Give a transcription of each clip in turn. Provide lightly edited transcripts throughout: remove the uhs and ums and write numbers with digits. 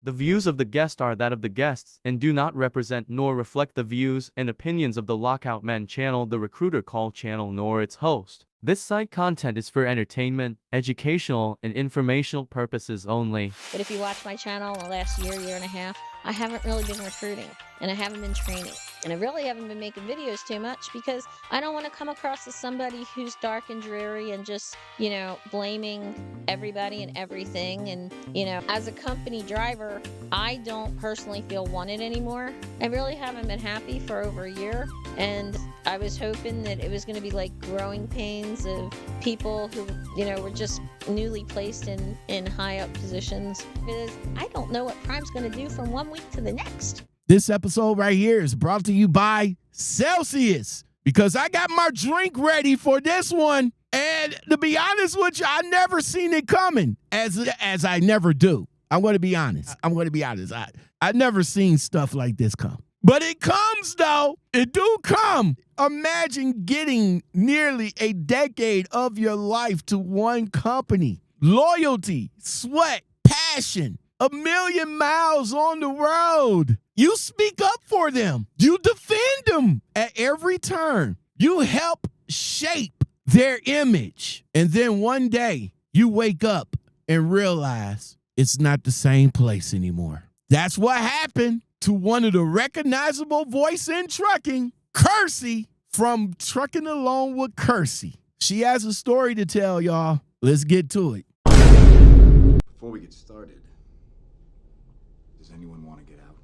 The views of the guest are that of the guests and do not represent nor reflect the views and opinions of the Lockout Men channel, the Recruiter Call channel, nor its host. This site content is for entertainment, educational, and informational purposes only. But if you watch my channel in the last year and a half, I haven't really been recruiting and I haven't been training. And I really haven't been making videos too much because I don't want to come across as somebody who's dark and dreary and just, blaming everybody and everything. And, as a company driver, I don't personally feel wanted anymore. I really haven't been happy for over a year. And I was hoping that it was going to be like growing pains of people who, were just newly placed in high up positions. Because I don't know what Prime's going to do from 1 week to the next. This episode right here is brought to you by Celsius, because I got my drink ready for this one. And to be honest with you, I never seen it coming, as I never do. I'm going to be honest. I never seen stuff like this come. But it comes, though. It do come. Imagine getting nearly a decade of your life to one company. Loyalty, sweat, passion, 1 million miles on the road. You speak up for them. You defend them at every turn. You help shape their image. And then one day you wake up and realize it's not the same place anymore. That's what happened to one of the recognizable voice in trucking, Kersey from Trucking Along with Kersey. She has a story to tell, y'all. Let's get to it. Before we get started, does anyone want to get out?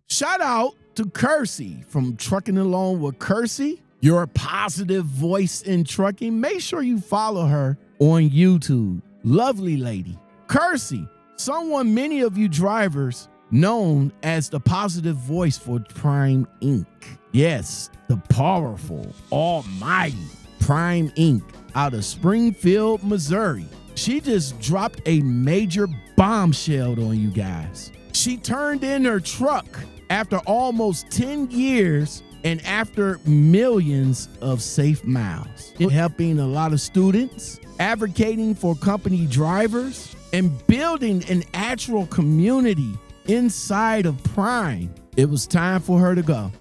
Shout out to Kersey from Trucking Along with Kersey, your positive voice in trucking. Make sure you follow her on YouTube. Lovely lady. Kersey, someone many of you drivers known as the positive voice for Prime Inc. Yes, the powerful, almighty Prime Inc. out of Springfield, Missouri. She just dropped a major bombshell on you guys. She turned in her truck after almost 10 years and after millions of safe miles, helping a lot of students, advocating for company drivers, and building an actual community inside of Prime. It was time for her to go.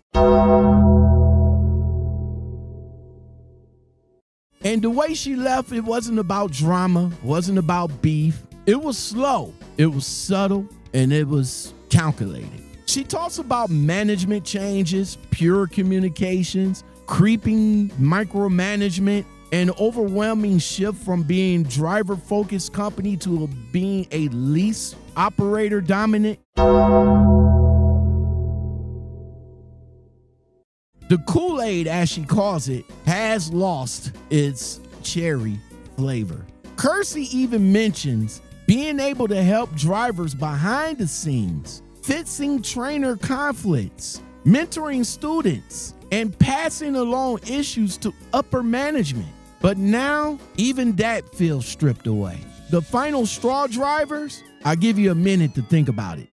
And the way she left, it wasn't about drama, wasn't about beef. It was slow, it was subtle, and it was calculated. She talks about management changes, pure communications, creeping micromanagement, an overwhelming shift from being driver-focused company to being a lease operator dominant. The Kool-Aid, as she calls it, has lost its cherry flavor. Kersey even mentions being able to help drivers behind the scenes, fixing trainer conflicts, mentoring students, and passing along issues to upper management. But now, even that feels stripped away. The final straw, drivers, I'll give you a minute to think about it.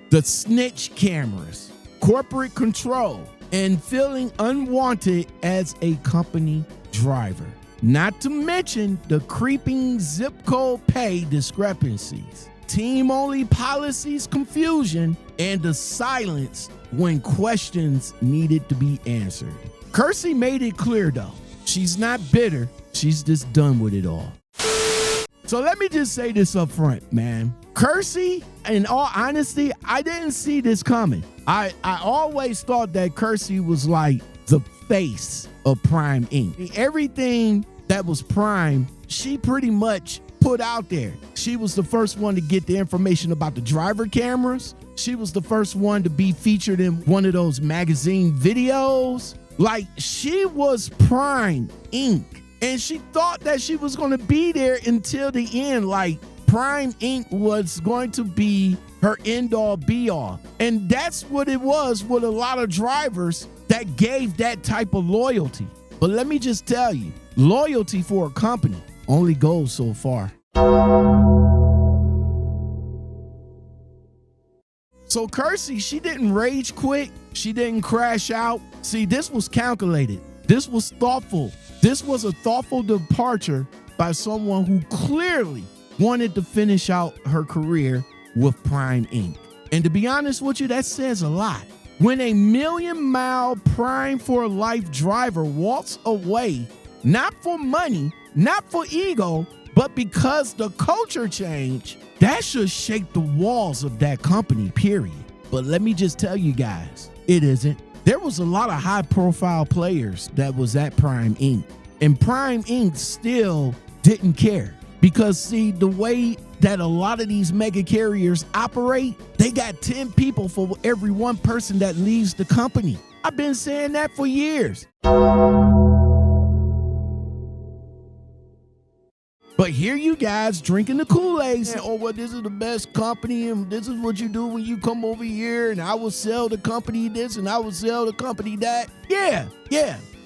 The snitch cameras, corporate control, and feeling unwanted as a company driver. Not to mention the creeping zip code pay discrepancies, team-only policies confusion, and the silence when questions needed to be answered. Kersey made it clear, though, she's not bitter, she's just done with it all. So let me just say this up front, man. Kersey, in all honesty, I didn't see this coming. I always thought that Kersey was like the face of Prime Inc. Everything that was Prime, she pretty much put out there. She was the first one to get the information about the driver cameras. She was the first one to be featured in one of those magazine videos. Like, she was Prime Inc. And she thought that she was going to be there until the end. Like, Prime Inc. was going to be her end-all be-all. And that's what it was with a lot of drivers that gave that type of loyalty. But let me just tell you, loyalty for a company only goes so far. So Kersey, she didn't rage quit. She didn't crash out. See, this was calculated. This was thoughtful. This was a thoughtful departure by someone who clearly wanted to finish out her career with Prime Inc. And to be honest with you, that says a lot. When a million-mile Prime for Life driver walks away, not for money, not for ego, but because the culture changed, that should shake the walls of that company, period. But let me just tell you guys, it isn't. There was a lot of high-profile players that was at Prime Inc. And Prime Inc. still didn't care. Because, see, the way that a lot of these mega carriers operate, they got 10 people for every one person that leaves the company. I've been saying that for years. But here you guys drinking the Kool-Aid saying, oh, well, this is the best company and this is what you do when you come over here and I will sell the company this and I will sell the company that. Yeah,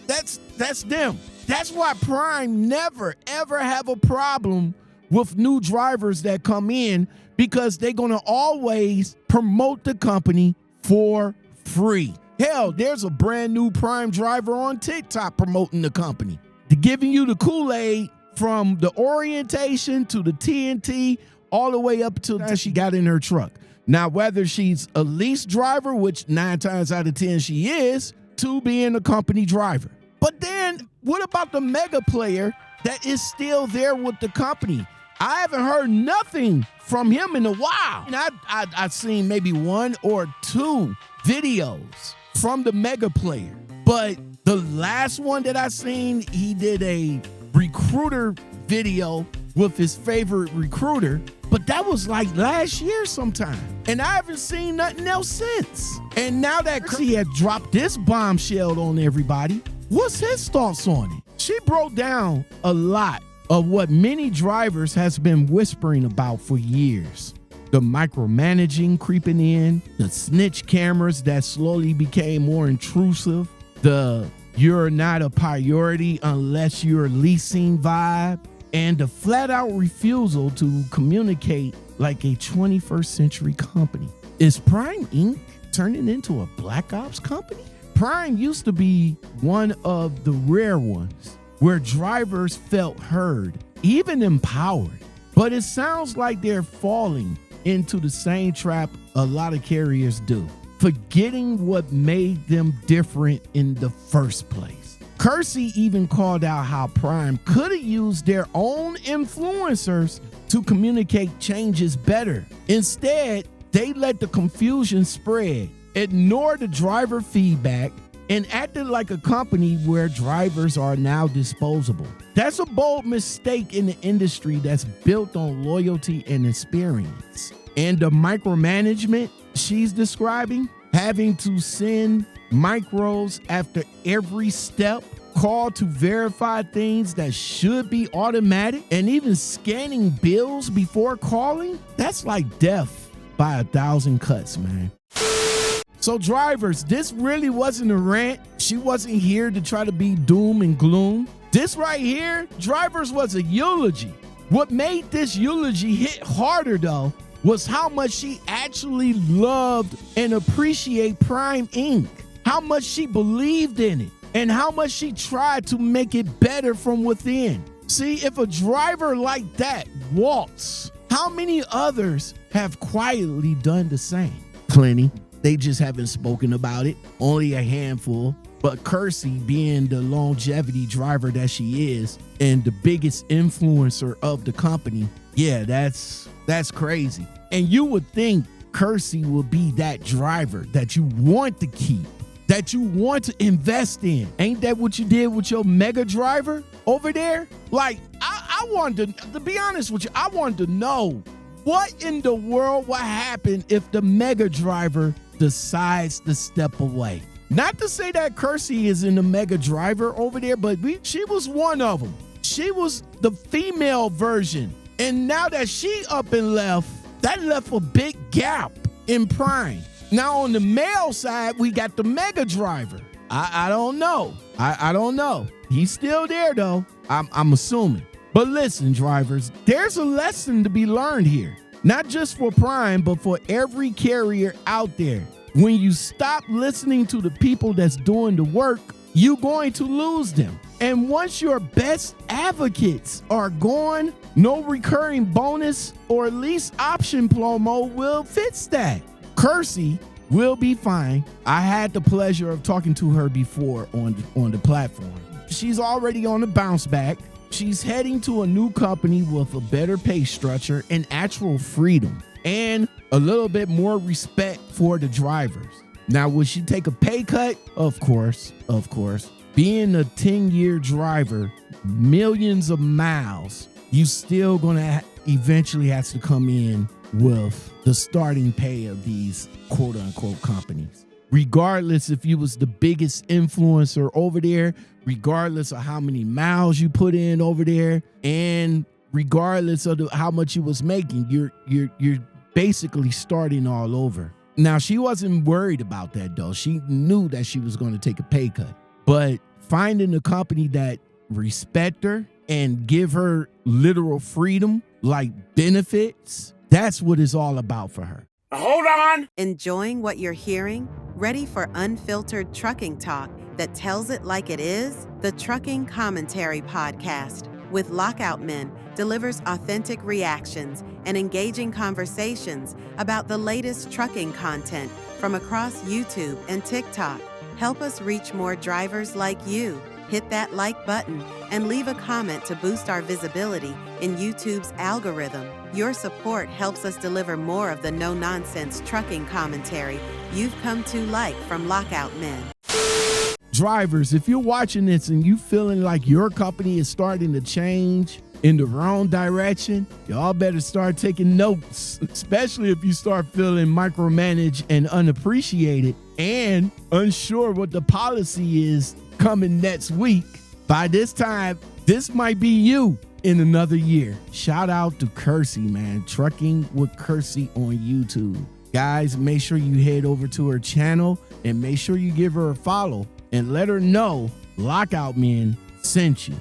that's them. That's why Prime never, ever have a problem with new drivers that come in because they're going to always promote the company for free. Hell, there's a brand new Prime driver on TikTok promoting the company. They're giving you the Kool-Aid from the orientation to the TNT all the way up to that she got in her truck. Now, whether she's a lease driver, which 9 times out of 10 she is, to being a company driver. But then what about the mega player that is still there with the company? I haven't heard nothing from him in a while. And I've seen maybe 1 or 2 videos from the mega player. But the last one that I seen, he did a recruiter video with his favorite recruiter. But that was like last year sometime. And I haven't seen nothing else since. And now that he had dropped this bombshell on everybody, what's his thoughts on it? She broke down a lot of what many drivers has been whispering about for years. The micromanaging creeping in, the snitch cameras that slowly became more intrusive, the you're not a priority unless you're leasing vibe, and the flat out refusal to communicate like a 21st century company. Is Prime Inc. turning into a black ops company? Prime used to be one of the rare ones where drivers felt heard, even empowered. But it sounds like they're falling into the same trap a lot of carriers do, forgetting what made them different in the first place. Kersey even called out how Prime could have used their own influencers to communicate changes better. Instead, they let the confusion spread, ignored the driver feedback, and acted like a company where drivers are now disposable. That's a bold mistake in the industry that's built on loyalty and experience. And the micromanagement she's describing, having to send micros after every step, call to verify things that should be automatic, and even scanning bills before calling, that's like death by 1,000 cuts, man. So drivers, this really wasn't a rant. She wasn't here to try to be doom and gloom. This right here, drivers, was a eulogy. What made this eulogy hit harder though was how much she actually loved and appreciated Prime Inc. How much she believed in it and how much she tried to make it better from within. See, if a driver like that walks, how many others have quietly done the same? Plenty. They just haven't spoken about it. Only a handful. But Kersey, being the longevity driver that she is and the biggest influencer of the company, yeah, that's crazy. And you would think Kersey would be that driver that you want to keep, that you want to invest in. Ain't that what you did with your mega driver over there? Like, I wanted to be honest with you, I wanted to know what in the world would happen if the mega driver decides to step away. Not to say that Kersey is in the mega driver over there, but she was one of them. She was the female version. And now that she up and left, that left a big gap in Prime. Now on the male side, we got the mega driver. I don't know. I don't know. He's still there though. I'm assuming. But listen, drivers, there's a lesson to be learned here. Not just for Prime, but for every carrier out there. When you stop listening to the people that's doing the work, you're going to lose them. And once your best advocates are gone, no recurring bonus or lease option promo will fix that. Kersey will be fine. I had the pleasure of talking to her before on the platform. She's already on the bounce back. She's heading to a new company with a better pay structure and actual freedom and a little bit more respect for the drivers. Now, will she take a pay cut? Of course. Being a 10-year driver, millions of miles, you still gonna eventually have to come in with the starting pay of these quote-unquote companies. Regardless if you was the biggest influencer over there, regardless of how many miles you put in over there, and regardless of how much you was making, you're basically starting all over. Now, she wasn't worried about that, though. She knew that she was going to take a pay cut. But finding a company that respect her and give her literal freedom, like benefits, that's what it's all about for her. Hold on! Enjoying what you're hearing? Ready for unfiltered trucking talk that tells it like it is? The Trucking Commentary Podcast with Lockout Men delivers authentic reactions and engaging conversations about the latest trucking content from across YouTube and TikTok. Help us reach more drivers like you. Hit that like button and leave a comment to boost our visibility in YouTube's algorithm. Your support helps us deliver more of the no-nonsense trucking commentary you've come to like from Lockout Men. Drivers, if you're watching this and you feeling like your company is starting to change in the wrong direction, y'all better start taking notes, especially if you start feeling micromanaged and unappreciated and unsure what the policy is coming next week. By this time, this might be you in another year. Shout out to Kersey, man. Trucking with Kersey on YouTube. Guys, make sure you head over to her channel and make sure you give her a follow and let her know Lockout Men sent you.